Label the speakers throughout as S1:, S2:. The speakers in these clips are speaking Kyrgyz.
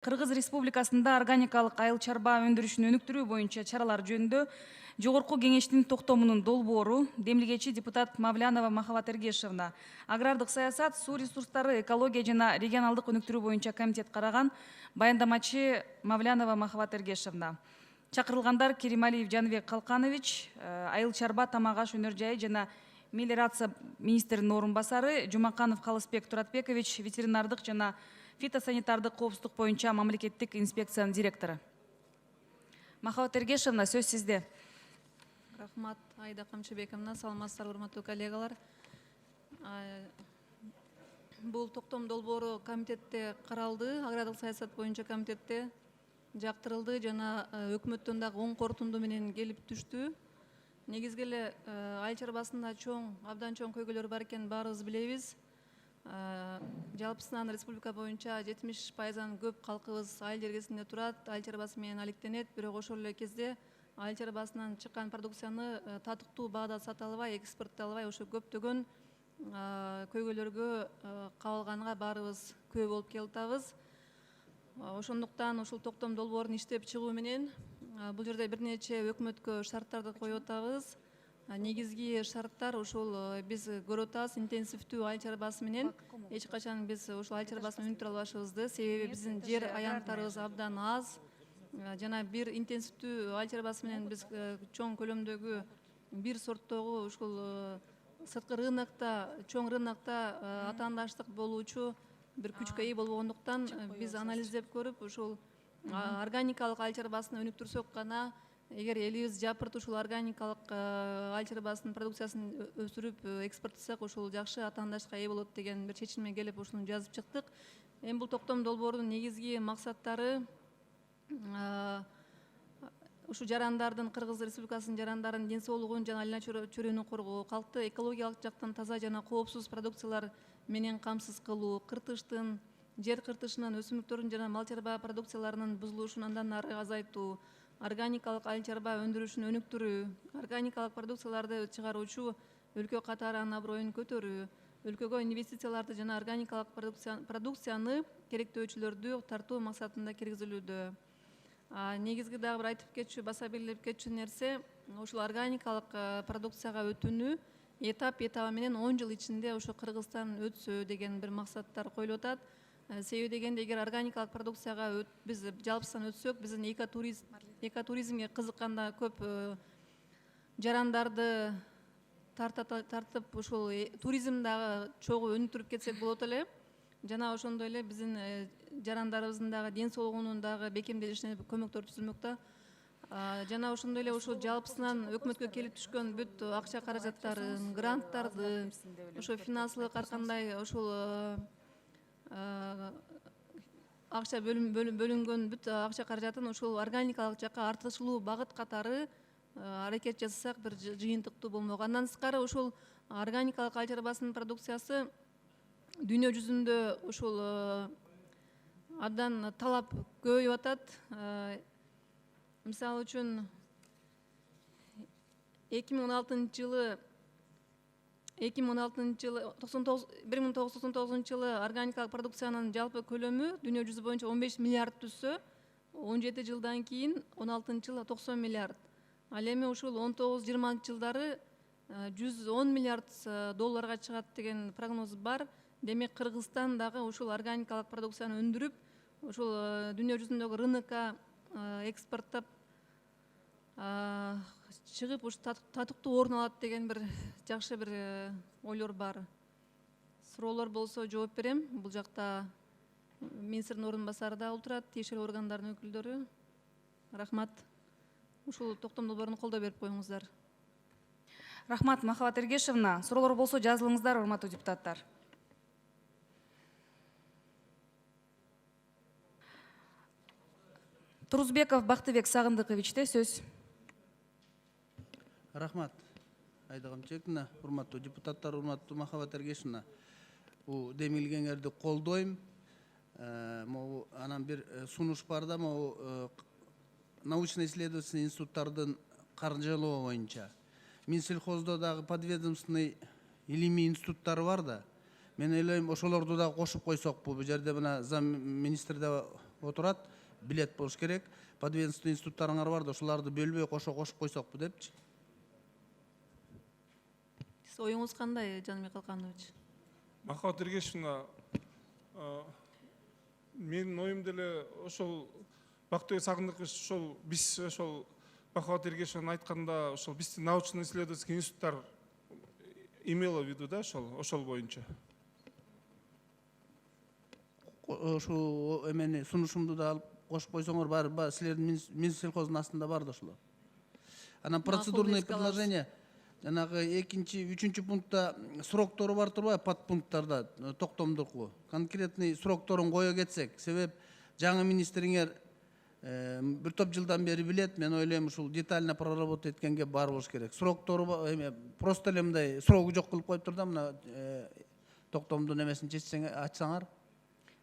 S1: Кыргыз Республикасында органикалык айыл чарба өндүрүшүн өнүктүрүү боюнча чаралар жөнүндө Жогорку кеңештин токтомунун долбоору демилгечи депутат Мавлянова Махабат Эргешевна, агрардык саясат, суу ресурстары, экология жана регионалдык өнүктүрүү боюнча комитет караган, баяндамачы Мавлянова Махабат Эргешевна. Чакырылгандар Керималиев Жаныбек Калканович, айыл чарба, тамак аш өнөр жайы жана мелиорация министринин орун басары, Жумаканов Калысбек Туратбекович, ветеринардык жана фитосанитардык коопсуздук боюнча мамлекеттик инспекциянын директору. Махабат Эргешевна, сөз сизде.
S2: Рахмат, Айда Камчыбековна, саламатсыздарбы, урматтуу коллегалар. Бул токтом долбоору комитетте каралды, агрардык саясат боюнча комитетте жактырылды жана өкмөттөн дагы оң корутунду менен келип түштү. Негизги эле айыл чарбасында абдан чоң көйгөйлөр бар экенин баарыбыз билебиз. Жалпысынан республика боюнча 70%-дан көп калкыбыз айыл жергесинде турат, айыл чарбасы менен алектенет, бирок ошол эле кезде айыл чарбасынан чыккан продукцияны татыктуу баада сата албай, экспорттой албай, ошо көптөгөн көйгөйлөргө кабылганга баарыбыз күбө болуп келатабыз. Ошондуктан ушул токтом долбоорун иштеп чыгуу менен бул жерде бир нече өкмөткө шарттарды коюп атабыз. Негизги шарттар ушул биз көрүп атабыз, интенсивдүү айыл чарбасы менен эч качан биз ушул айыл чарбасын өнүктүрө албашыбызды, себеби биздин жер аянттарыбыз абдан аз жана бир интенсивдүү айыл чарбасы менен биз чоң көлөмдөгү бир сорттогу ушул сырткы рынокто, чоң рынокто атаандаштык болуучу бир күчкө ээ болбогондуктан биз анализдеп көрүп ушул органикалык айыл чарбасын өнүктүрсөк гана, эгер элибиз жапырт ушул органикалык айыл чарбасынын продукциясын өсүрүп экспорттосок, ушул жакшы атаандашка ээ болот деген бир чечимге келип ушуну жазып чыктык. Эми бул токтом долбоордун негизги максаттары ушу жарандардын, Кыргыз Республикасынын жарандарынын ден соолугун жана айлана чөйрөнү коргоо, калкты экологиялык жактан таза жана коопсуз продукциялар менен камсыз кылуу, кыртыштын, жер кыртышынан өсүмдүктөрдүн жана мал чарба продукцияларынын бузулушун андан ары азайтуу, органикалык айыл чарба өндүрүшүн өнүктүрүү, органикалык продукцияларды чыгаруучу өлкө катарынын аброюн көтөрүү, өлкөгө инвестицияларды жана органикалык продукцияны керектөөчүлөрдү тартуу максатында киргизилүүдө. Негизги дагы бир айтып кетчү, баса белгилеп кетчү нерсе, ушул органикалык продукцияга өтүүнү этап менен 10 жыл ичинде ошо Кыргызстан өтсө деген бир максаттар коюлуп атат. Себеби дегенде, эгер органикалык продукцияга биз жалпысынан өтсөк, биздин экотуризмге кызыкканда көп жарандарды тартып ушул туризм дагы чогуу өнүктүрүп кетсек болот эле. Жана ошондой эле биздин жарандарыбыздын дагы ден соолугунун дагы бекемделишине көмөктөр түзүлмөк да. Жана ошондой эле ушул жалпысынан өкмөткө келип түшкөн бүт акча каражаттарын, гранттарды, ошо финансылык ар кандай ушул акча бөлүнгөн бүт акча каражатын ушул органикалык жакка артышылуу багыт катары аракет жасасак бир жыйынтыктуу болмок. Андан тышкары ушул органикалык айыл чарбасынын продукциясы дүйнө жүзүндө ушул абдан талап көбөйүп атат. Мисалы үчүн 1999 жылы органикалык продукциянын жалпы көлөмү дүйнө жүзү боюнча 15 миллиард түзсө, 17 жылдан кийин 16 жылы 90 миллиард. Ал эми ушул 19-20 жылдары 110 миллиард долларга чыгат деген прогноз бар. Демек Кыргызстан дагы ушул органикалык продукцияны өндүрүп, ушул дүйнө жүзүндөгү рынокко экспорттоп чыгып, ушу татыктуу орун алат деген бир жакшы бир ойлор бар. Суроолор болсо жооп берем. Бул жакта министрдин орун басары да отурат, тиешелүү органдардын өкүлдөрү. Рахмат. Ушул токтом долбоорун колдой берип коюңуздар.
S1: Рахмат, Махабат Эргешевна. Суроолор болсо жазылыңыздар, урматтуу депутаттар. Турузбеков Бактыбек Сагындыковичте сөз.
S3: Рахмат, Айда Камчыбековна, урматтуу депутаттар, урматтуу Махабат Эргешевна. Бул демилгеңерди колдойм. Анан бир сунуш бар да, научно-исследовательский институттардын каржылоо боюнча. Минсельхоздо дагы подведомственный илимий институттары бар да. Мен ойлойм, ошолорду да кошуп койсокпу. Бул жерде мына зам министр да отурат, билет болуш керек. Подведомственный институттарыңар бар да, ошоларды бөлбөй кошо кошуп койсокпу депчи.
S2: Сиз оюңуз кандай, Жаныбек Калканович?
S4: Махабат Эргешевна, менин оюм деле ошол Бактыбек Сагындыкович ошол биз ошол Махабат Эргешевна айтканда ошол биздин научно-исследовательский институттар имело в виду да ошол боюнча.
S3: Ошол эмени сунушумду да алып кошуп койсоңор бар, силердин Минсельхоздун астында бар да ошолор. Анан процедурные предложения, жанагы 2-3 пунктта сроктору бар турбайбы, подпункттарда токтомдуку. Конкретный срокторун кое кетсек, себеп жаңы министриңер бир топ жылдан бери билет, мен ойлойм ушул детально проработать эткенге бар болуш керек. Сроктору просто эле мындай срогу жок кылып коюптур да, мына токтомдун эмесин ачсаңар.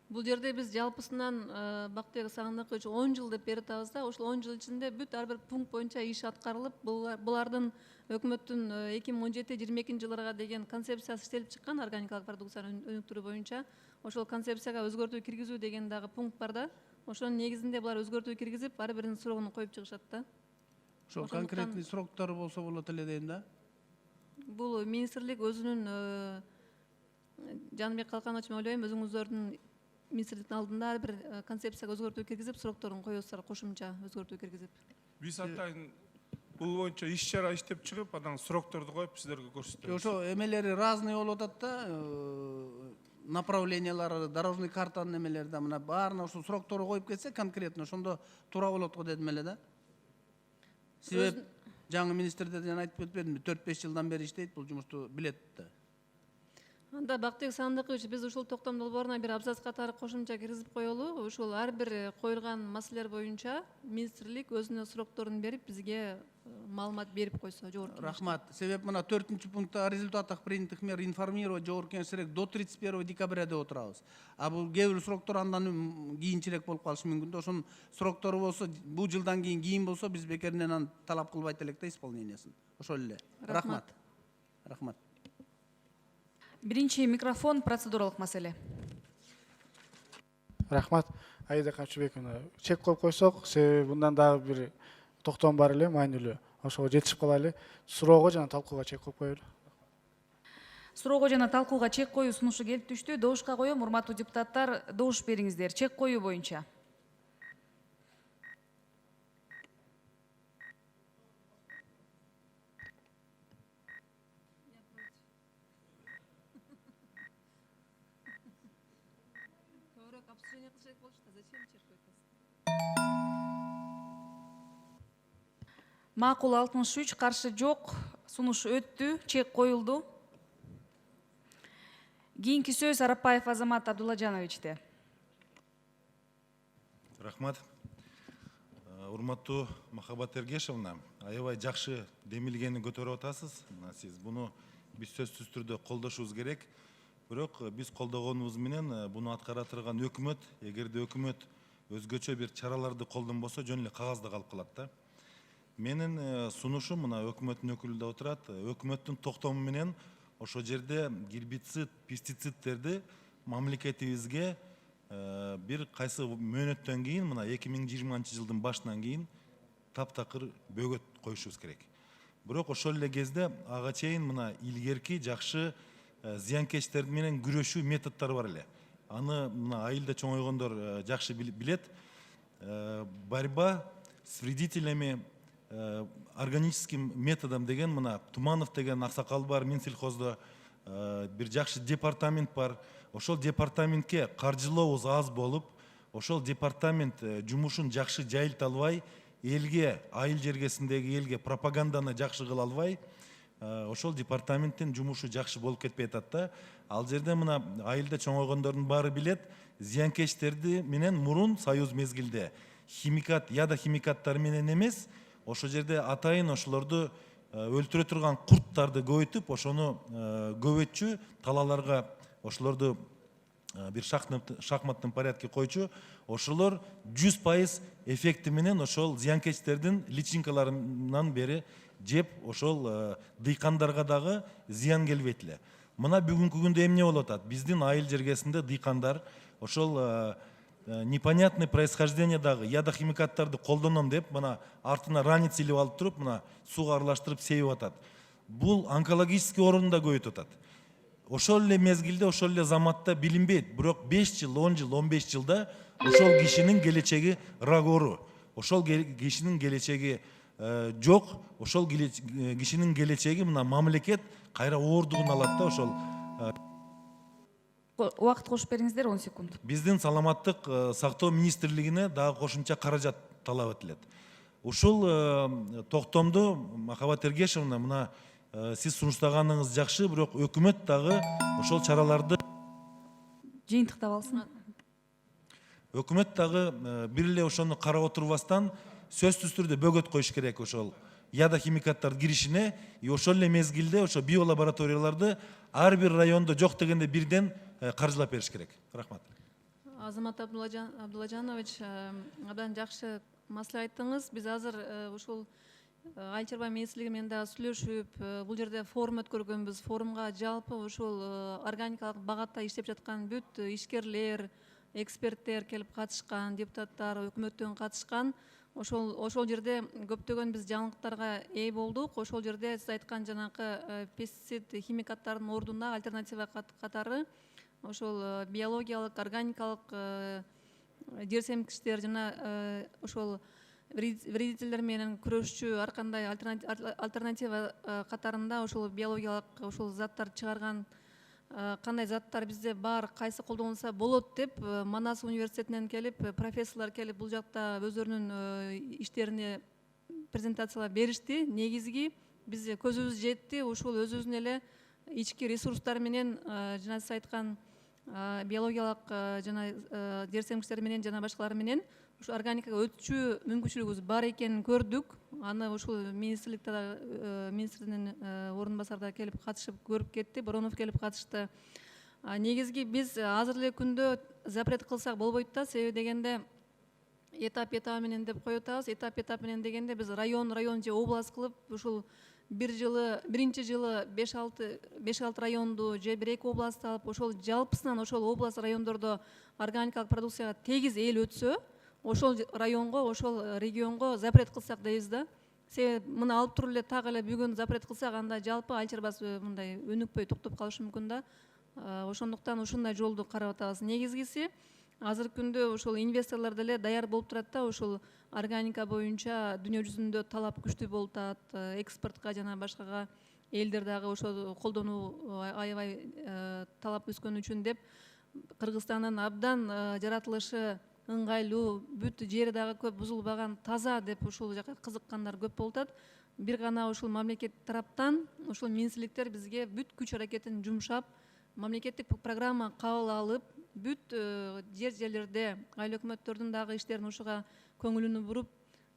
S2: Бул жерде биз жалпысынан Бактыбек Сагындыкович 10 жыл деп берип атабыз да, ошол 10 жыл ичинде бүт ар бир пункт боюнча иш аткарылып, булардын өкмөттүн 2017-22 жылдарга деген концепциясы иштелип чыккан органикалык продукцияны өнүктүрүү боюнча. Ошол концепцияга өзгөртүү киргизүү деген дагы пункт бар да. Ошонун негизинде булар өзгөртүү киргизип, ар биринин срогун коюп чыгышат да.
S3: Ошол конкретный сроктору болсо болот эле дейм да.
S2: Бул министрлик өзүнүн Жаныбек Калканович, мен ойлойм, өзүңүздөрдүн министрликтин алдында ар бир концепцияга өзгөртүү киргизип, срокторун коесуздар, кошумча өзгөртүү киргизип.
S4: Биз атайын бул боюнча иш чара иштеп чыгып, анан срокторду коюп сиздерге көрсөтөбүз.
S3: Ошо эмелери разный болуп атат да, направлениялары, дорожный картанын эмелери да, мына баарына ошо сроктору коюп кетсе конкретно, ошондо туура болот го дедим эле да. Себеп жаңы министрде жана айтып кетпедимби, 4-5 жылдан бери иштейт бул жумушту, билет да.
S2: Анда Бактыбек Сагындыкович, биз ушул токтом долборуна бир абзац катары кошумча киргизип коелу. Ушул ар бир коюлган маселелер боюнча министрлик өзүнө срокторун берип, бизге маалымат берип койсо, жогорку.
S3: Рахмат. Себеп мына 4-нчү пунктта о результатах принятых мер информировать жогорку кеңештерге до 31 декабря деп отурабыз. А бул кээ бир сроктор андан кийинчерээк болуп калышы мүмкүн да. Ошонун сроктору болсо, бул жылдан кийин болсо, биз бекеринен аны талап кылбайт элек да исполнениясын. Ошол эле. Рахмат. Рахмат.
S1: Биринчи микрофон, процедуралык маселе.
S5: Рахмат. Аида Камчыбековна, чек коюп койсок, себеби мындан дагы бир токтом бар эле, маанилүү. Ошого жетишип калайлы. Суроого жана талкууга чек коюп коелу.
S1: Суроого жана талкууга чек коюу сунушу келип түштү. Добушка коем, урматтуу депутаттар, добуш бериңиздер. Чек коюу боюнча. Макул 63, каршы жок. Сунуш өттү, чек коюлду. Кийинки сөз Арапбаев Азамат Абдуллажановичте.
S6: Рахмат. Урматтуу Махабат Эргешевна, аябай жакшы демилгени көтөрүп атасыз. Сиз буну биз сөзсүз түрдө колдошубуз керек. Бирок биз колдогонубуз менен буну аткара турган өкмөт, эгерде өкмөт өзгөчө бир чараларды колдонбосо, жөн эле кагазда калып калат да. Менин сунушум, мына өкмөттүн өкүлү да отурат, өкмөттүн токтому менен ошол жерде гербицид, пестицидтерди мамлекетибизге бир кайсы мөөнөттөн кийин, мына 2020-жылдын башынан кийин таптакыр бөгөт коюшубуз керек. Бирок ошол эле кезде ага чейин мына илгерки жакшы зыянкечтер менен күрөшүү методдору бар эле. Аны мына айылда чоңойгондор жакшы билет. Борьба с вредителями органическим методом деген, мына Туманов деген аксакал бар, Минсельхозда бир жакшы департамент бар. Ошол департаментке каржылообуз аз болуп, ошол департамент жумушун жакшы жайылта албай, элге, айыл жергесиндеги элге пропаганданы жакшы кыла албай, ошол департаменттин жумушу жакшы болуп кетпей атат да. Ал жерде мына айылда чоңойгондордун баары билет, зыянкечтерди менен мурун союз мезгилде химикат, яда химикаттары менен эмес, ошол жерде атайын ошолорду өлтүрө турган курттарды көбөйтүп, ошону көбөйтчү, талаларга ошолорду бир шахматтын порядке койчу, ошолор 100% эффекти менен ошол зыянкечтердин личинкаларынан бери жеп, ошол дыйкандарга дагы зыян келбейт эле. Мына бүгүнкү күндө эмне болуп атат? Биздин айыл жергесинде дыйкандар ошол непонятный происхождениедагы ядохимикаттарды колдоном деп мына артына ранец илип алып туруп мына сууга аралаштырып себип атат. Бул онкологический оорууну көбөйтүп атат. Ошол эле мезгилде, ошол эле заматта билинбейт, бирок 5 жыл, 10 жыл, 15 жылда ошол кишинин келечеги рак оору, ошол кишинин келечеги жок, ошол кишинин келечеги мына мамлекет кайра оордугун алат да ошол.
S1: Убакыт кошуп бериңиздер, 10 секунд.
S6: Биздин саламаттык сактоо министрлигине дагы кошумча каражат талап этилет. Ушул токтомду Махабат Эргешевна мына сиз сунуштаганыңыз жакшы, бирок өкмөт дагы ошол чараларды
S1: Жыйынтыктап алсын.
S6: өкмөт дагы бир эле ошону карап отурбастан сөзсүз түрдө бөгөт коюш керек ошол ядохимикаттардын киришине, ошол эле мезгилде ошо биолабораторияларды ар бир райондо жок дегенде бирден каржылап бериш керек. Рахмат.
S2: Азамат Абдулажанович, абдан жакшы маселе айттыңыз. Биз азыр ушул Айыл чарба министрлиги менен дагы сүйлөшүп, бул жерде форум өткөргөнбүз. Форумга жалпы ушул органикалык багатта иштеп жаткан бүт ишкерлер, эксперттер келип катышкан, депутаттар, өкмөттөн катышкан. Ошол жерде көптөгөн биз жаңылыктарга ээ болдук. Ошол жерде сиз айткан жанакы пестицид, химикаттардын ордуна альтернатива катары ошол биологиялык, органикалык жерсемкичтер жана ошол вредительдер менен күрөшчү ар кандай альтернатива катарында ошол биологиялык ошол заттар чыгарган кандай заттар бизде бар, кайсы колдонулса болот деп Манас университетинен келип профессорлор келип бул жакта өздөрүнүн иштерине презентациялап беришти. Негизги биз көзүбүз жетти, ушул өзүбүздүн эле ички ресурстар менен жана сиз айткан биологиялык жана жерсемкичтер менен жана башкалар менен ушу органикага өтчү мүмкүнчүлүгүбүз бар экенин көрдүк. Аны ушул министрдин орун басары келип катышып көрүп кетти, Боронов келип катышты. Негизги биз азыр эле күндө запрет кылсак болбойт да, себеби дегенде этап менен деп коюп атабыз. Этап менен дегенде биз район же область кылып ушул биринчи жылы 5-6 районду же 1-2 область алып, ошол жалпысынан ошол область райондордо органикалык продукцияга тегиз эл өтсө, ошол районго, ошол регионго запрет кылсак дейбиз да. Себеби муну алып туруп эле так эле бүгүн запрет кылсак, анда жалпы айыл чарбасы мындай өнүкпөй токтоп калышы мүмкүн да. Ошондуктан ушундай жолду карап атабыз. Негизгиси азыркы күндө ошол инвесторлор деле даяр болуп турат да, ошол органика боюнча дүйнө жүзүндө талап күчтүү болуп атат, экспортко жана башкага элдер дагы ошол колдонуу аябай талап өскөн үчүн деп Кыргызстандын абдан жаратылышы ыңгайлуу, бүт жери дагы көп бузулбаган, таза деп ушул жака кызыккандар көп болуп атат. Бир гана ушул мамлекет тараптан ушул министрликтер бизге бүт күч аракетин жумшап, мамлекеттик программа кабыл алып, бүт жерлерде айыл өкмөттөрдүн дагы иштерин ушуга көңүлүн буруп,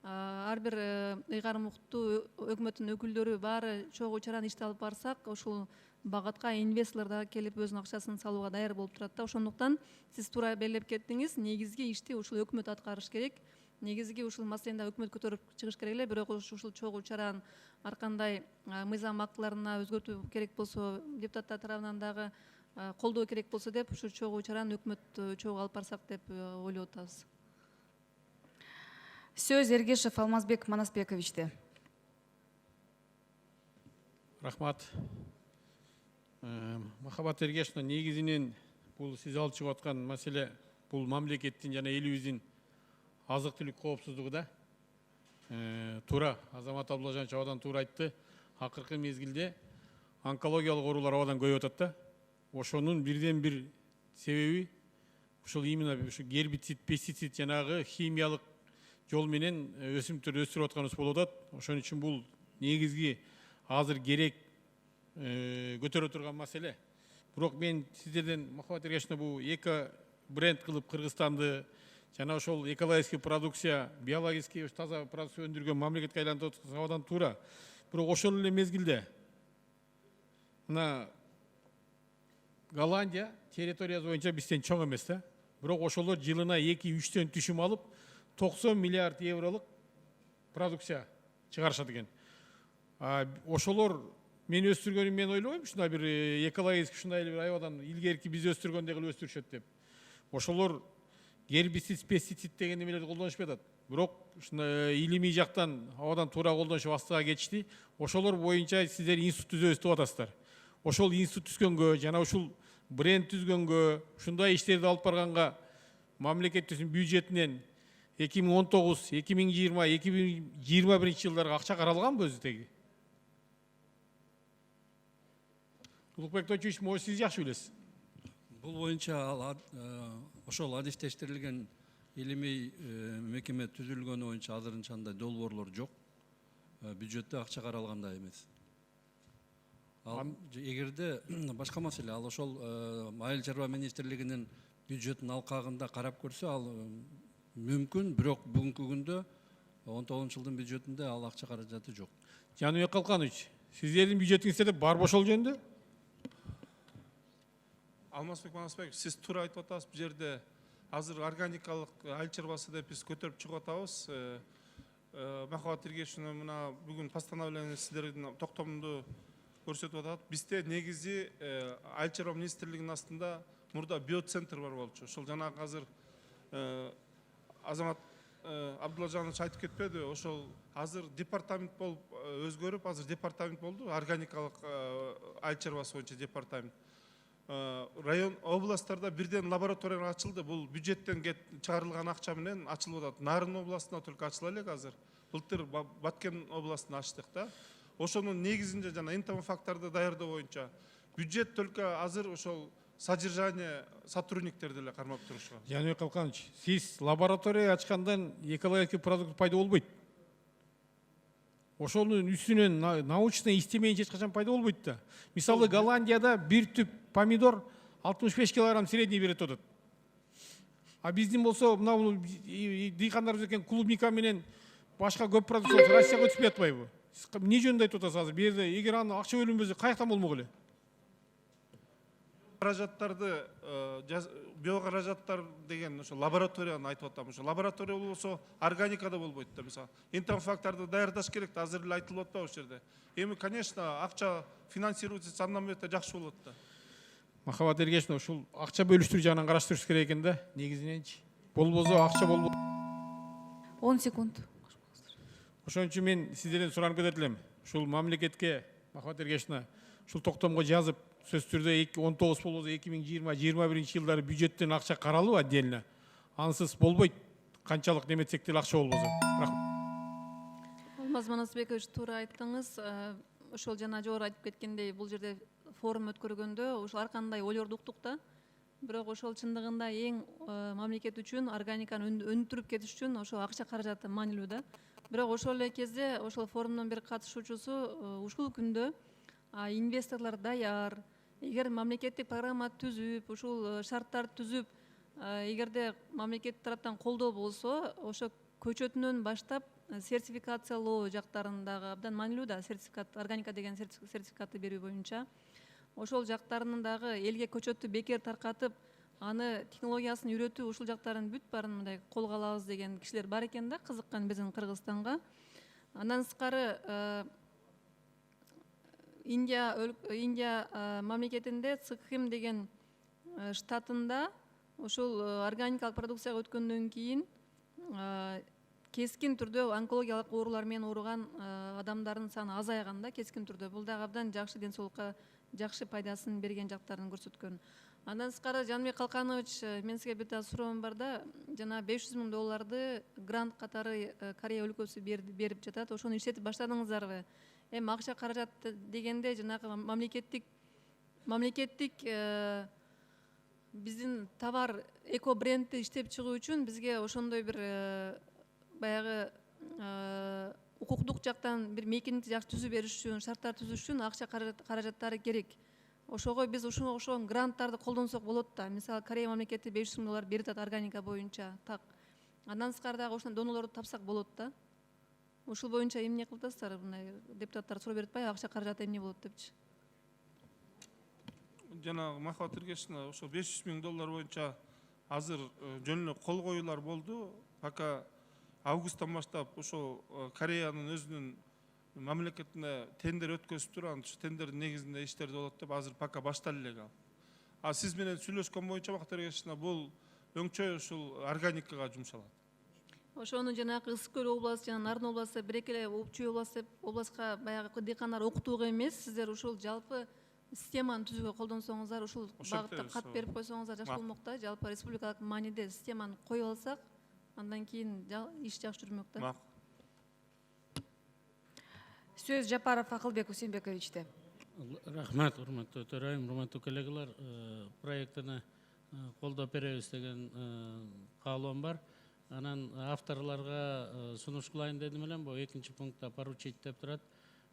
S2: ар бир ыйгарым уктуу өкмөттүн өкүлдөрү баары чогуу чаран ишти алып барсак, ушул багатка инвесторлор дагы келип өзүнүн акчасын салууга даяр болуп турат да. Ошондуктан сиз туура белгилеп кеттиңиз, негизги ишти ушул өкмөт аткарыш керек. Негизги ушул маселени да өкмөт көтөрүп чыгыш керек эле, бирок ушул чогуу чаран ар кандай мыйзам актыларына өзгөртүү керек болсо, депутаттар тарабынан дагы колдоо керек болсо деп ушул чогуу чаран өкмөт чогуу алып барсак деп ойлоп атабыз.
S1: Сөз Эргешев Алмазбек Манасбековичте.
S7: Рахмат. Махабат Эргешевна, негизинен бул сиз алып чыгып аткан маселе бул мамлекеттин жана элибиздин азык түлүк коопсуздугу да. Туура, Азамат Абдулажанович абадан туура айтты. Акыркы мезгилде онкологиялык оорулар абадан көбөйүп атат да. Ошонун бирден бир себеби ушул именно ушу гербицид, пестицид жанагы химиялык жол менен өсүмдүктөрдү өстүрүп атканыбыз болуп атат. Ошон үчүн бул негизги азыр керек көтөрө турган маселе. Бирок мен сиздерден Махабат Эргешевна бул эко бренд кылып Кыргызстанды жана ошол экологический продукция, биологический таза продукция өндүргөн мамлекетке айландырып абдан туура. Бирок ошол эле мезгилде мына Голландия территориясы боюнча бизден чоң эмес да. Бирок ошолор жылына 2-3төн түшүм алып 90 миллиард евролук продукция чыгарышат экен. Ошолор мен өстүргөнүм мен ойлойм, ушундай бир экологический ушундай бир айбадан илгерки биз өстүргөндөй кылып өстүрүшөт деп. Ошолор гербицид, пестицид деген немелерди колдонушпай атат. Бирок ушундай илимий жактан абадан туура колдонушу бастыга кетишти. Ошолор боюнча сиздер институт түзөбүз деп атасыздар. Ошол институт түзгөнгө жана ушул бренд түзгөнгө, ушундай иштерди алып барганга мамлекеттин бюджетинен 2019, 2020, 2021 жылдарга акча каралганбы өзү теги? Улукбек Тойчуевич, может, сиз жакшы билесиз.
S8: Бул боюнча ошол адистештирилген илимий мекеме түзүлгөнү боюнча азырынча андай долбоорлор жок. Бюджетте акча каралгандай эмес. Ал эгерде башка маселе, ал ошол Айыл чарба министрлигинин бюджеттин алкагында карап көрсө, ал мүмкүн, бирок бүгүнкү күндө 19 жылдын бюджетинде ал акча каражаты жок.
S7: Жаныбек Калканович, сиздердин бюджетиңизде бар ошол жөнүндө?
S4: Алмазбек Манасбекович, сиз туура айтып атасыз. Бул жерде азыр органикалык айыл чарбасы деп биз көтөрүп чыгып атабыз. Махабат Эргешевна мына бүгүн постановление сиздердин токтомунду көрсөтүп атат. Бизде негизи айыл чарба министрлигинин астында мурда биоцентр бар болчу. Ошол жанагы азыр Азамат Абдуллажанович айтып кетпеди, ошол азыр департамент болуп өзгөрүп, азыр департамент болду, органикалык айыл чарбасы боюнча департамент. Район областтарда бирден лаборатория ачылды. Бул бюджеттен чыгарылган акча менен ачылып атат. Нарын областына только ачыла элек азыр. Былтыр Баткен областына ачтык да. Ошонун негизинде жана энтомофактарды даярдоо боюнча бюджет только азыр ошол содержание сотрудниктерди эле кармап турушка.
S7: Жаныбек Калканович, сиз лаборатория ачкандан экологиялык продукт пайда болбойт. Ошонун үстүнөн научный иштемейинче эч качан пайда болбойт да. Мисалы Голландияда бир түп помидор 65 килограмм средний берет деп атат. А биздин болсо мына дыйкандарыбыз экен клубника менен башка көп продукция Россияга өтүп жатпайбы? Эмне жөнүндө айтып атасыз азыр? Бу жерде эгер анын акча бөлүнбөсө каяктан болмок эле?
S4: Каражаттарды биокаражаттар деген ошо лабораторияны айтып атам. Ошо лаборатория болсо органикада болбойт да. Мисалы энтомофактарды даярдаш керек да, азыр эле айтылып атпайбы ошол жерде. Эми конечно акча финансируется андан бери жакшы болот да.
S7: Махабат Эргешевна, ушул акча бөлүштүрүү жагынан караштырыш керек экен да, негизиненчи. Болбосо акча болбойт.
S1: 10 секунд.
S7: Ошон үчүн мен сиздерден суранып кетет элем. Ушул мамлекетке Махабат Эргешевна ушул токтомго жазып, сөз түрдө 19 болбосо 2020-21 жылдары бюджеттен акча каралып отдельно. Ансыз болбойт. Канчалык неметсек деле акча болбосо.
S2: Алмаз Манасбекович, туура айттыңыз. Ошол жана жогору айтып кеткендей, бул жерде форум өткөргөндө ошол ар кандай ойлорду уктук да. Бирок ошол чындыгында эң мамлекет үчүн органиканы өнүктүрүп кетиш үчүн ошол акча каражаты маанилүү да. Бирок ошол эле кезде ошол форумдун бир катышуучусу ушул күндө инвесторлор даяр, эгер мамлекеттик программа түзүп, ушул шарттарды түзүп, эгерде мамлекет тараптан колдоо болсо, ошо көчөтүнөн баштап сертификациялоо жактарындагы абдан маанилүү да, сертификат, органика деген сертификатты берүү боюнча. Ошол жактарынын дагы элге көчөттү бекер таркатып, аны технологиясын үйрөтүү, ушул жактарын бүт баарын мындай колго алабыз деген кишилер бар экен да, кызыккан биздин Кыргызстанга. Андан сырткары Индия мамлекетинде Сыкхим деген штатында ошол органикалык продукцияга өткөндөн кийин кескин түрдө онкологиялык оорулар менен ооруган адамдардын саны азайган да, кескин түрдө. Бул дагы абдан жакшы ден-соолукка жакшы пайдасын берген жактарын көрсөткөн. Андан сырткары Жаныбек Калканович, мен сизге бир да суроом бар да, жана $500,000 грант катары Корея өлкөсү берип жатат. Ошону иштетип баштадыңыздарбы? Эми акча каражат дегенде жанагы мамлекеттик биздин товар эко брендти иштеп чыгуу үчүн бизге ошондой бир баягы укуктук жактан бир мейкиндикти жакшы түзүп бериш үчүн, шарттар түзүш үчүн акча каражаттары керек. Ошого биз ушуга окшогон гранттарды колдонсок болот да. Мисалы Корея мамлекети $500,000 берип атат органика боюнча. Так. Андан сырткары дагы ошондой донорлорду тапсак болот да. Ушул боюнча эмне кылып атасыздар? Мындай депутаттар суроо берип атпайбы, акча каражаты эмне болот депчи?
S4: Жана Махабат Эргешевна, ошо $500,000 боюнча азыр жөн эле кол коюулар болду. Пока августтан баштап ошол Кореянын өзүнүн мамлекетине тендер өткөзүп турган, ушу тендердин негизинде иштерди болот деп азыр пока башталып элек ал. А сиз менен сүйлөшкөн боюнча Махабат Эргешевна, бул өңчө ушул органикага жумшалат.
S2: Ошону жанагы Ысык Көл областы жана Нарын областы бирек эле Опчу областка баягы дыйкандар окутууга эмес, сиздер ушул жалпы системаны түзүүгө колдонсоңуздар, ушул багытта кат берип койсоңуздар жакшы болмок да. Жалпы республикалык мааниде системаны коюп алсак, андан кийин иш жакшы жүрмөк да.
S1: Сөз Жапаров Акылбек Усенбековичте.
S9: Рахмат, урматтуу төрайым, урматтуу коллегалар. Проектini колдоп беребиз деген каалоом бар. Анан авторларга сунуш кылайын дедим элем, бул экинчи пунктта поручить деп турат.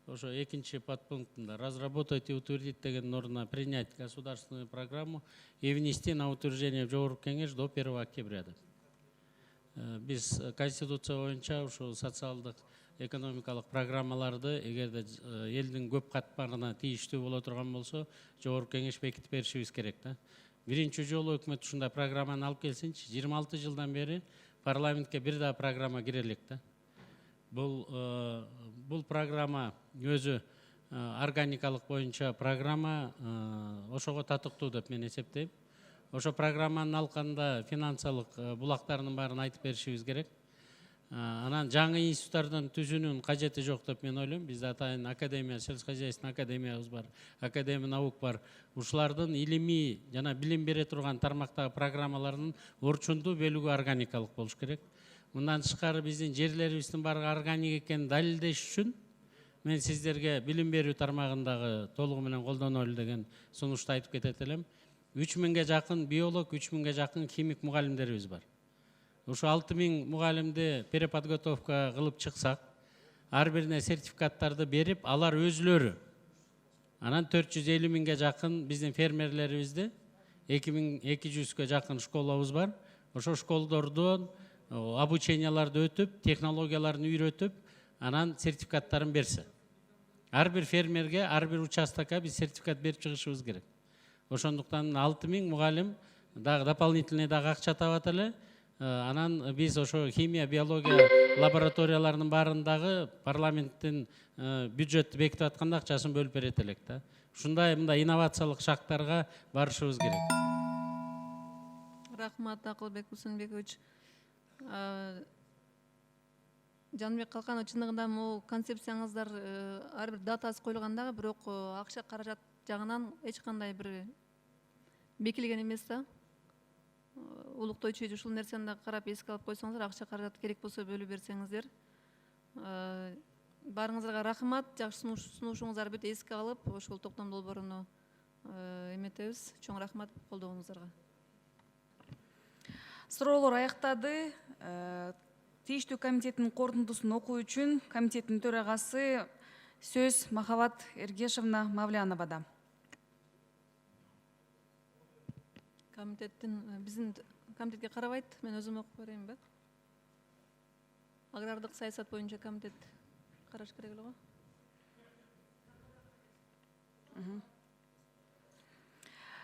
S9: Ошо экинчи подпунктунда разработать и утвердить деген ордуна принять государственную программу и внести на утверждение в Жогорку кеңеш до 1 октября. Биз конституция боюнча ушул социалдык экономикалык программаларды эгерде элдин көп катмарына тийиштүү боло турган болсо, Жогорку кеңеш бекитип беришибиз керек да. Биринчи жолу өкмөт ушундай программаны алып келсинчи, 26 жылдан бери парламентке бир да программа кире элек да. Бул программа өзү органикалык боюнча программа, ошого татыктуу деп мен эсептейм. Ошо программанын алканда финансылык булактарынын баарын айтып беришибиз керек. Анан жаңы институттардын түзүүнүн кажети жок деп мен ойлойм. Бизде атайын академия, сельскохозяйственный академиябыз бар, академия наук бар. Ушулардын илимий жана билим бере турган тармактагы программаларынын орчундуу бөлүгү органикалык болуш керек. Мындан тышкары биздин жерлерибиздин баары органик экенин далилдеш үчүн мен сиздерге билим берүү тармагындагы толугу менен колдонолу деген сунушту айтып кетет элем. 3000ге жакын биолог, 3000ге жакын химик мугалимдерибиз бар. Ушу 6000 мугалимди переподготовка кылып чыксак, ар бирине сертификаттарды берип, алар өзүлөрү анан 450 000ге жакын биздин фермерлерибизди 2200ге жакын школабыз бар. Ошо школдордон обученияларды өтүп, технологияларын үйрөтүп, анан сертификаттарын берсе. Ар бир фермерге, ар бир участокко биз сертификат берип чыгышыбыз керек. Ошондуктан 6000 мугалим дагы дополнительный дагы акча табат эле. Анан биз ошо химия, биология лабораторияларынын баарындагы парламенттин бюджетти бекитип атканда акчасын бөлүп берет элек да. Ушундай мындай инновациялык шактарга барышыбыз керек.
S2: Рахмат, Акылбек Усенбекович. Жанбек Калканов, чындыгында могу концепцияңыздар ар бир датасы коюлган, бирок акча каражат жагынан эч кандай бир бекилген эмес да. Улуктойчу ушул нерсени да карап эске алып койсоңуздар, акча каражат керек болсо бөлүп берсеңиздер. Баарыңыздарга рахмат, жакшы сунушуңуздар бүт эске алып, ошол токтом долбооруну эметебиз. Чоң рахмат колдооңуздарга.
S1: Суроолор аяктады. Тийиштүү комитеттин корутундусун окуу үчүн комитеттин төрагасы сөз Махабат Эргешевна Мавляновада.
S2: Комитеттин биздин комитетке карабайт, мен өзүм окуп берейинби? Агрардык саясат боюнча комитет караш керек эле го.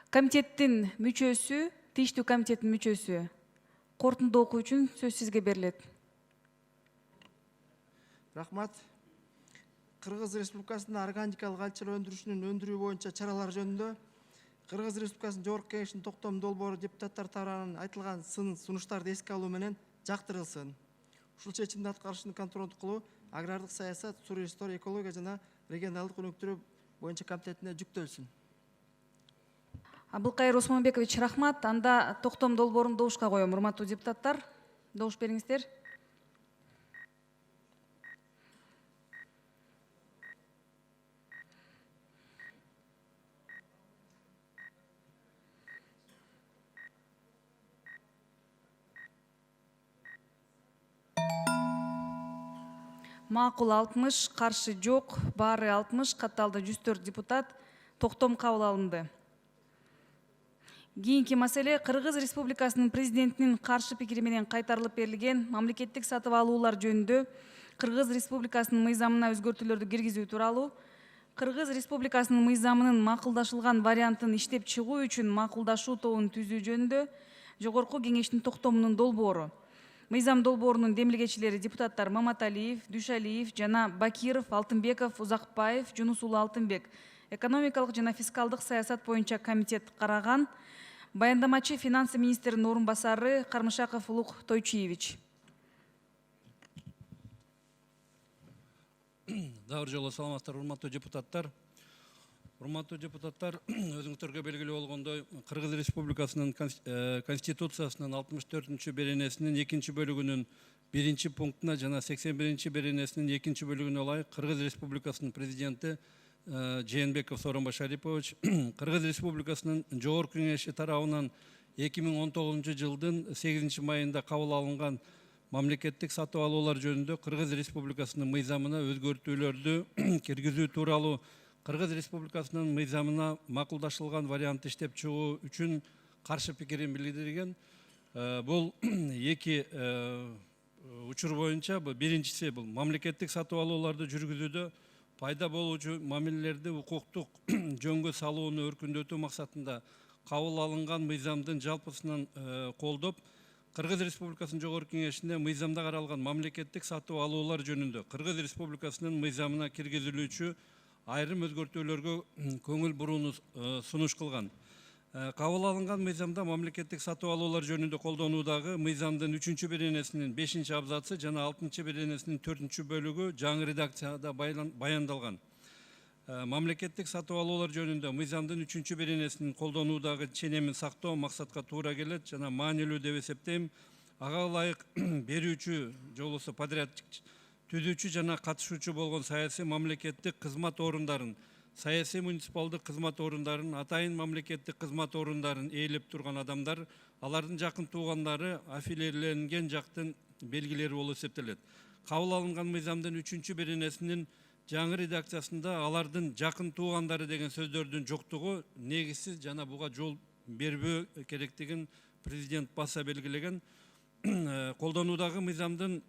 S1: Комитеттин мүчөсү, тийиштүү комитеттин мүчөсү корутунду окуу үчүн сөз сизге берилет.
S10: Рахмат. Кыргыз Республикасынын органикалык алчыр өндүрүшүнүн өндүрүү боюнча чаралар жөнүндө Кыргыз Республикасынын Жогорку кеңешинин токтом долбоору депутаттар тарабынан айтылган сунуштарды эске алуу менен жактырылсын. Ушул чечимди аткарышын контролдук кылуу агрардык саясат, суу ресурстары, экология жана регионалдык өнүктүрүү боюнча комитетине жүктөлсүн.
S1: Абылкайыр Осмонбекович, рахмат. Анда токтом долбоорун добушка коем, урматтуу депутаттар. Добуш бериңиздер. Макул 60, каршы жок, баары 60, катталды 104 депутат, токтом кабыл алынды. Кийинки маселе Кыргыз Республикасынын президентинин каршы пикири менен кайтарылып берилген мамлекеттик сатып алуулар жөнүндө Кыргыз Республикасынын мыйзамына өзгөртүүлөрдү киргизүү тууралуу Кыргыз Республикасынын мыйзамынын макулдашылган вариантын иштеп чыгуу үчүн макулдашуу тобун түзүү жөнүндө Жогорку кеңештин токтомунун долбоору. Мыйзам долбоорунун демилгечилери депутаттар Маматалиев, Дүйшалиев жана Бакиров, Алтынбеков, Узакбаев, Жунус уулу Алтынбек. Экономикалык жана фискалдык саясат боюнча комитет караган. Баяндамачы финансы министринин орун басары Кармышаков Улук Тойчиевич.
S8: Дагы жолу саламатсыздар, урматтуу депутаттар. Урматтуу депутаттар, өзүңүздөргө белгилүү болгондой, Кыргыз Республикасынын Конституциясынын 64-чү беренесинин 2-чи бөлүгүнүн 1-чи пунктуна жана 81-чи беренесинин 2-чи бөлүгүнө ылайык Кыргыз Республикасынын президенти Жээнбеков Сооронбай Шарипович Кыргыз Республикасынын Жогорку Кеңеши тарабынан 2019 жылдын 8 майында кабыл алынган мамлекеттик сатып алуулар жөнүндө Кыргыз Республикасынын мыйзамына өзгөртүүлөрдү киргизүү тууралуу Кыргыз Республикасынын мыйзамына макулдашылган вариант иштеп чыгуу үчүн каршы пикирин билдирген. Бул эки учур боюнча, биринчиси бул мамлекеттик сатып алууларды жүргүзүүдө пайда болуучу мамилелерди укуктук жөнгө салууну өркүндөтүү максатында кабыл алынган мыйзамдын жалпысынан колдоп, Кыргыз Республикасынын Жогорку Кеңешинде мыйзамда каралган мамлекеттик сатып алуулар жөнүндө Кыргыз Республикасынын мыйзамына киргизилүүчү айрым өзгөртүүлөргө көңүл бурууну сунуш кылган. Кабыл алынган мыйзамда мамлекеттик сатып алуулар жөнүндө колдонуудагы мыйзамдын 3-чү беренесинин 5-чи абзацы жана 6-чы беренесинин 4-чү бөлүгү жаңы редакцияда баяндалган. Мамлекеттик сатып алуулар жөнүндө мыйзамдын 3-чү беренесинин колдонуудагы ченемин сактоо максатка туура келет жана маанилүү деп эсептейм. Ага ылайык берүүчү жолусу подрядчик түзүүчү жана катышуучу болгон саясий мамлекеттик кызмат орундарын, саясий муниципалдык кызмат орундарын, атайын мамлекеттик кызмат орундарын ээлеп турган адамдар, алардын жакын туугандары аффилирленген жактын белгилери болуп эсептелет. Кабыл алынган мыйзамдын 3-чү беренесинин жаңы редакциясында алардын жакын туугандары деген сөздөрдүн жоктугу негизсиз жана буга жол бербөө керектигин президент баса белгилеген. Колдонуудагы мыйзамдын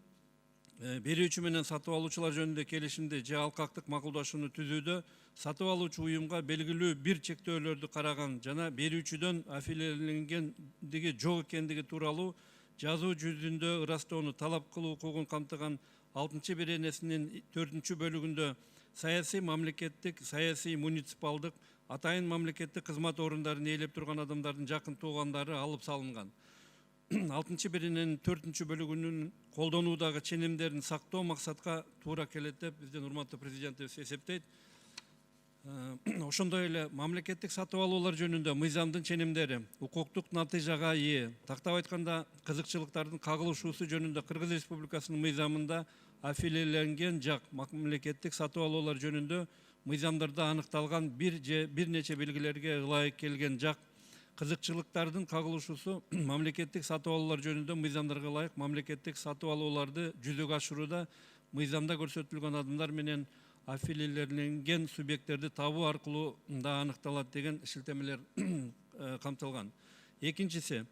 S8: берүүчү менен сатып алуучулар жөнүндө келишимди же алкактык макулдашууну түзүүдө сатып алуучу уюмга белгилүү бир чектөөлөрдү караган жана берүүчүдөн аффилирленгендиги жок экендиги тууралуу жазуу жүзүндө ырастоону талап кылуу укугун камтыган 6-чы беренесинин 4-чү бөлүгүндө саясий мамлекеттик, саясий муниципалдык, атайын мамлекеттик кызмат орундарын ээлеп турган адамдардын жакын туугандары алып салынган. 6-чы берененин 4-чү бөлүгүнүн колдонуудагы ченемдерин сактоо максатка туура келет деп биздин урматтуу президентибиз эсептейт. Ошондой эле мамлекеттик сатып алуулар жөнүндө мыйзамдын ченемдери укуктук натыйжага ээ. Тактап айтканда, кызыкчылыктардын кагылышуусу жөнүндө Кыргыз Республикасынын мыйзамында аффилирленген жак мамлекеттик сатып алуулар жөнүндө мыйзамдарда аныкталган бир же бир нече белгилерге ылайык келген жак кызыкчылыктардын кагылышуусу мамлекеттик сатып алуулар жөнүндө мыйзамдарга ылайык мамлекеттик сатып алууларды жүзөгө ашырууда мыйзамда көрсөтүлгөн адамдар менен аффилирленген субъекттерди табуу аркылуу да аныкталат деген шилтемелер камтылган. Экинчиси,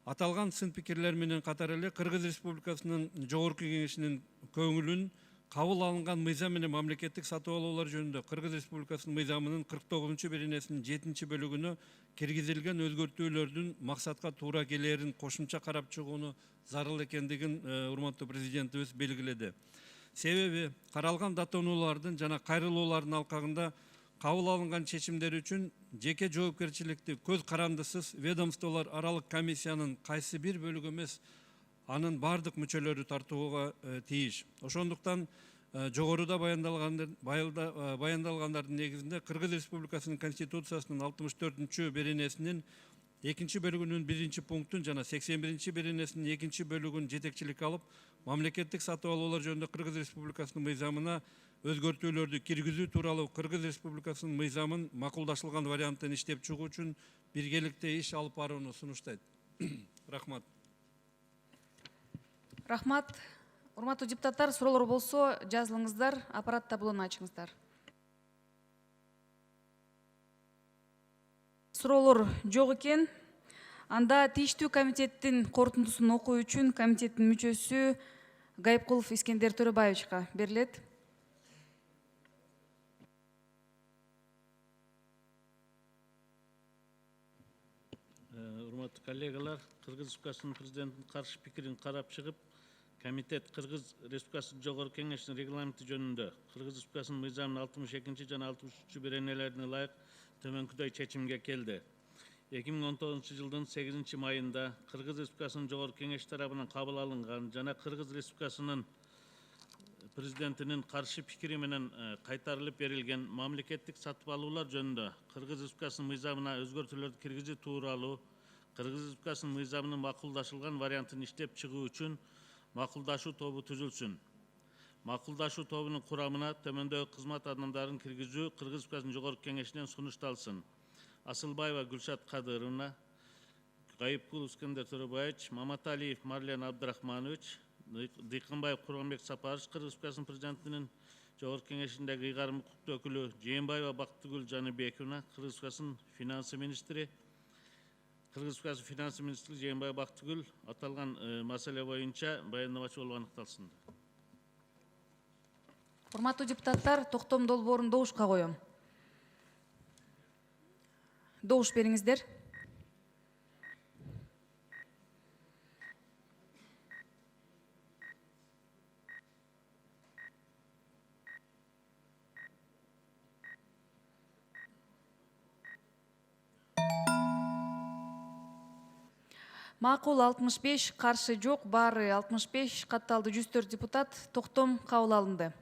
S8: аталган сын пикирлер менен катар эле Кыргыз Республикасынын Жогорку Кеңешинин көңүлүн кабыл алынган мыйзам менен мамлекеттик сатып алуулар жөнүндө Кыргыз Республикасынын мыйзамынын 49-чу беренесинин 7-чи бөлүгүнө киргизилген өзгөртүүлөрдүн максатка туура келерин кошумча карап чыгууну зарыл экендигин урматтуу президентибиз белгиледи. Себеби каралган даттануулардын жана кайрылуулардын алкагында кабыл алынган чечимдер үчүн жеке жоопкерчиликти көз карандысыз ведомстволор аралык комиссиянын кайсы бир бөлүгү эмес, анын бардык мүчөлөрү тартууга тийиш. Ошондуктан жогоруда баяндалгандардын негизинде Кыргыз Республикасынын Конституциясынын 64-чү беренесинин 2-чи бөлүгүнүн 1-чи пунктун жана 81-чи беренесинин 2-чи бөлүгүн жетекчилик алып, мамлекеттик сатып алуулар жөнүндө Кыргыз Республикасынын мыйзамына өзгөртүүлөрдү киргизүү тууралуу Кыргыз Республикасынын мыйзамын макулдашылган варианттан иштеп чыгуу үчүн биргеликте иш алып барууну сунуштайт. Рахмат.
S1: Рахмат. Урматтуу депутаттар, суроолор болсо жазылыңыздар, аппарат таблону ачыңыздар. Суроолор жок экен. Анда тийиштүү комитеттин корутундусун окуу үчүн комитеттин мүчөсү Гайыпкулов Искендер Төрөбаевичка берилет.
S9: Урматтуу коллегалар, Кыргыз Республикасынын президентинин каршы пикирин карап чыгып, комитет Кыргыз Республикасынын Жогорку Кеңешинин регламенти жөнүндө Кыргыз Республикасынын мыйзамынын 62-чи жана 63-чү беренелерине ылайык төмөнкүдөй чечимге келди.
S11: 2019 жылдын 8 майында Кыргыз Республикасынын Жогорку Кеңеш тарабынан кабыл алынган жана Кыргыз Республикасынын президентинин каршы пикири менен кайтарылып берилген мамлекеттик сатып алуулар жөнүндө Кыргыз Республикасынын мыйзамына өзгөртүүлөрдү киргизүү тууралуу Кыргыз Республикасынын мыйзамынын макулдашылган вариантын иштеп чыгуу үчүн макулдашуу тобу түзүлсүн. Макулдашуу тобунун курамына төмөндөгү кызмат адамдарын киргизүү Кыргыз Республикасынын Жогорку Кеңешинен сунушталсын. Асылбаева Гүлшат Кадыровна, Гайыпкул Искендер Төрөбаевич, Маматалиев Марлен Абдрахманович, Дыйканбаев Курманбек Сапарович, Кыргыз Республикасынын президентинин Жогорку Кеңешиндеги ыйгарым укуктуу өкүлү, Жээнбаева Бактыгүл Жаныбековна, Кыргыз Республикасынын финансы министри, Кыргыз Республикасынын финансы министри Жээнбаева Бактыгүл аталган маселе боюнча баяндамачы болуп аныкталсын.
S1: Урматтуу депутаттар, токтом долбоорун добушка коем. Добуш бериңиздер. Макул 65, каршы жок, баары 65, катталды 104 депутат, токтом кабыл алынды.